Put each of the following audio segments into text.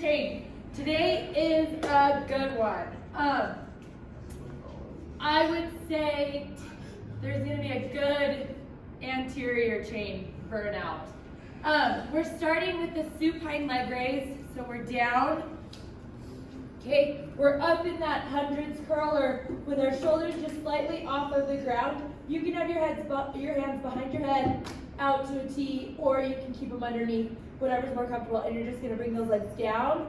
chain. Today is a good one. I would say there's gonna be a good anterior chain burnout. We're starting with the supine leg raise, so we're down. Okay, we're up in that hundreds curler with our shoulders just slightly off of the ground. You can have your hands behind your head, out to a T, or you can keep them underneath, whatever's more comfortable. And you're just gonna bring those legs down,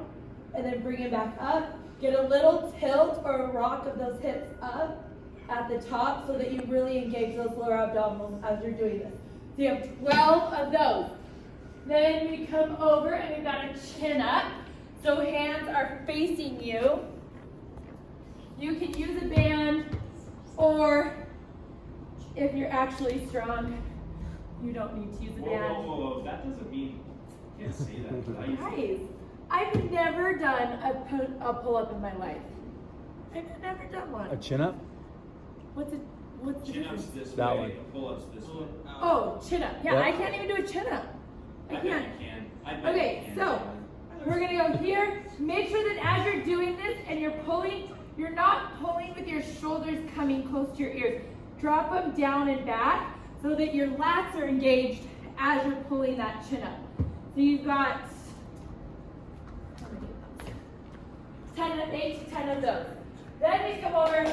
and then bring it back up. Get a little tilt or a rock of those hips up at the top so that you really engage those lower abdominals as you're doing this. So you have 12 of those. Then we come over and we've got a chin up. So hands are facing you. You can use a band, or if you're actually strong, you don't need to use a band. Whoa, that doesn't mean you can't say that. Guys, I've never done a pull-up in my life. I've never done one. A chin up? What's the difference? Chin-ups this That way, one. pull-ups this way. Oh, chin up. Yeah, Yep. I can't even do a chin up. I bet can't. you can. I bet Okay, you can. so we're gonna go here. Make sure that as you're doing this and you're pulling, you're not pulling with your shoulders coming close to your ears. Drop them down and back so that your lats are engaged as you're pulling that chin up. So you've got 8 to 10 of those. Then we come over.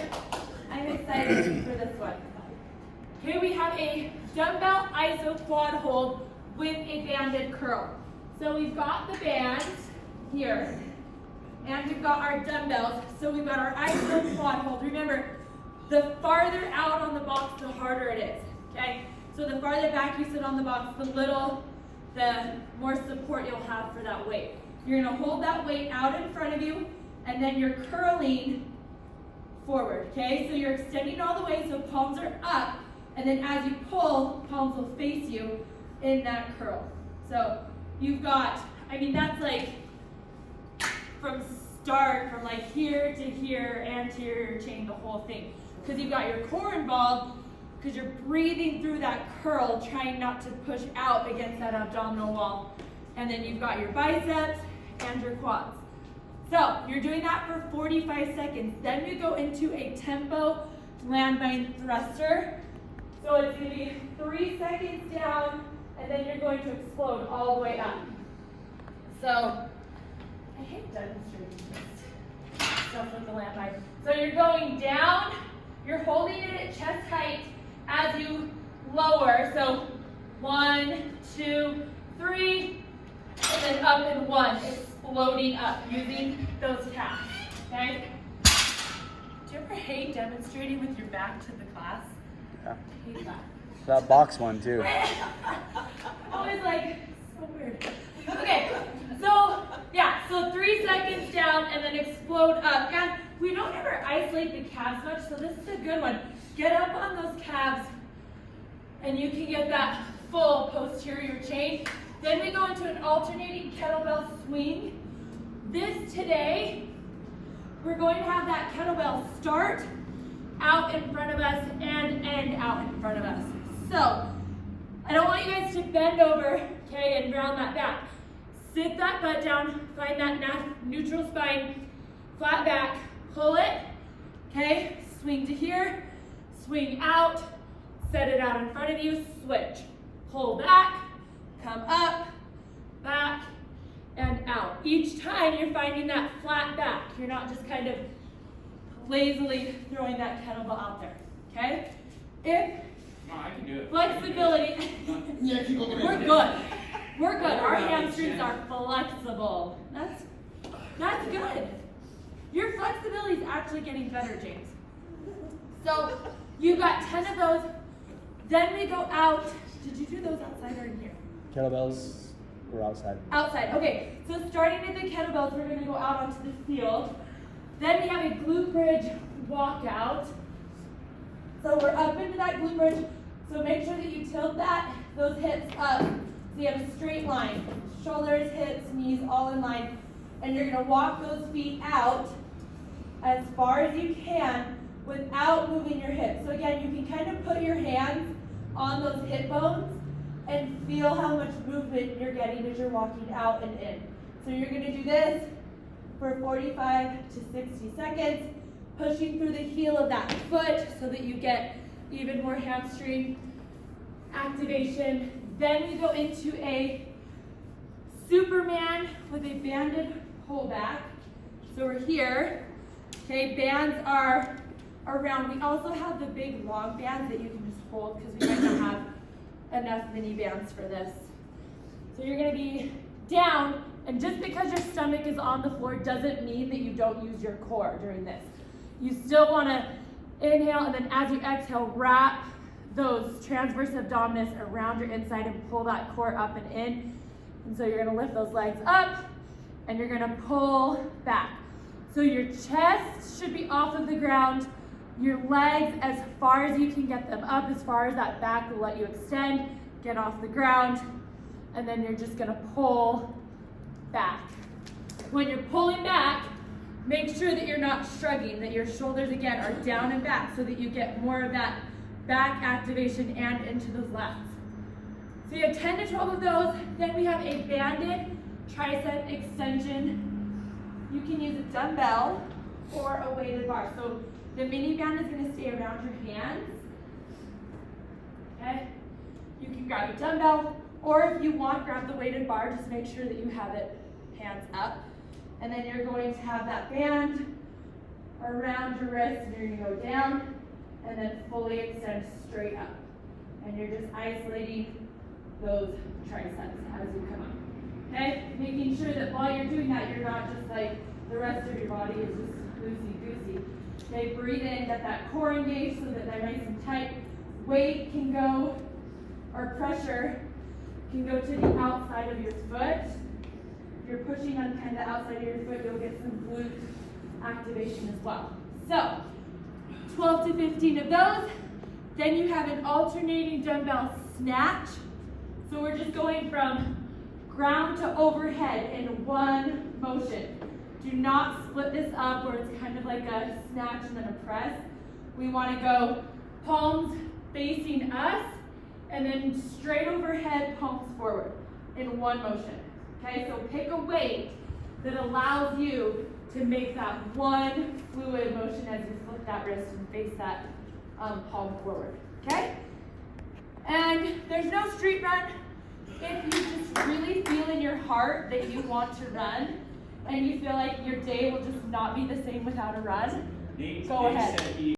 I'm excited for this one. Here we have a dumbbell iso quad hold with a banded curl. So we've got the bands here, and we've got our dumbbells. So we've got our iso quad hold. Remember, the farther out on the box, the harder it is, okay? So the farther back you sit on the box, the more support you'll have for that weight. You're gonna hold that weight out in front of you, and then you're curling forward, okay? So you're extending all the way, so palms are up, and then as you pull, palms will face you in that curl. So you've got, that's like from like here to here, anterior chain, the whole thing. Because you've got your core involved, because you're breathing through that curl, trying not to push out against that abdominal wall. And then you've got your biceps and your quads. So you're doing that for 45 seconds. Then we go into a tempo landmine thruster. So it's going to be 3 seconds down, and then you're going to explode all the way up. So I hate demonstrating this stuff with the landmine. So you're going down, you're holding it at chest height as you lower. So 1, 2, 3, and then up in 1, exploding up using those calves, okay? Do you ever hate demonstrating with your back to the class? Yeah. I hate that. That box one too. Always like, so weird. Okay, so yeah, so 3 seconds down and then explode up. And we don't ever isolate the calves much, so this is a good one. Get up on those calves and you can get that full posterior chain. Then we go into an alternating kettlebell swing. This today, we're going to have that kettlebell start out in front of us and end out in front of us. So, I don't want you guys to bend over, okay, and round that back. Sit that butt down, find that neutral spine, flat back, pull it, okay, swing to here, swing out, set it out in front of you, switch. Pull back, come up, back, and out. Each time you're finding that flat back. You're not just kind of lazily throwing that kettlebell out there, okay? No, I can do it. Flexibility, Yeah, keep looking we're at good. We're good. Our hamstrings are flexible. That's good. Your flexibility is actually getting better, James. So you got 10 of those. Then we go out. Did you do those outside or in here? Kettlebells were outside. Outside. Okay. So starting with the kettlebells, we're going to go out onto the field. Then we have a glute bridge walkout. So we're up into that glute bridge. So make sure that you tilt those hips up. So you have a straight line. Shoulders, hips, knees all in line. And you're going to walk those feet out as far as you can without moving your hips. So again, you can kind of put your hands on those hip bones and feel how much movement you're getting as you're walking out and in. So you're gonna do this for 45 to 60 seconds, pushing through the heel of that foot so that you get even more hamstring activation. Then we go into a Superman with a banded pullback. So we're here, okay, bands are around. We also have the big long bands that you can just hold because we might not have enough mini bands for this. So you're gonna be down, and just because your stomach is on the floor doesn't mean that you don't use your core during this. You still wanna inhale, and then as you exhale, wrap those transverse abdominis around your inside and pull that core up and in. And so you're gonna lift those legs up, and you're gonna pull back. So your chest should be off of the ground, your legs as far as you can get them up, as far as that back will let you extend, get off the ground, and then you're just gonna pull back. When you're pulling back, make sure that you're not shrugging, that your shoulders again are down and back so that you get more of that back activation and into those lats. So you have 10 to 12 of those. Then we have a banded tricep extension. You can use a dumbbell or a weighted bar. So the mini band is gonna stay around your hands. Okay? You can grab a dumbbell, or if you want, grab the weighted bar. Just make sure that you have it hands up. And then you're going to have that band around your wrist, and you're gonna go down, and then fully extend straight up. And you're just isolating those triceps as you come up. Okay? Making sure that while you're doing that, you're not just like the rest of your body is just loosey-goosey. Okay, breathe in, get that core engaged so that they're nice and tight. Weight can go, or pressure can go to the outside of your foot. If you're pushing on kind of the outside of your foot, you'll get some glute activation as well. So, 12 to 15 of those. Then you have an alternating dumbbell snatch. So we're just going from ground to overhead in one motion. Do not split this up where it's kind of like a snatch and then a press. We want to go palms facing us and then straight overhead, palms forward in one motion. Okay, so pick a weight that allows you to make that one fluid motion as you flip that wrist and face that palm forward. Okay? And there's no street run. If you just really feel in your heart that you want to run and you feel like your day will just not be the same without a run, go ahead.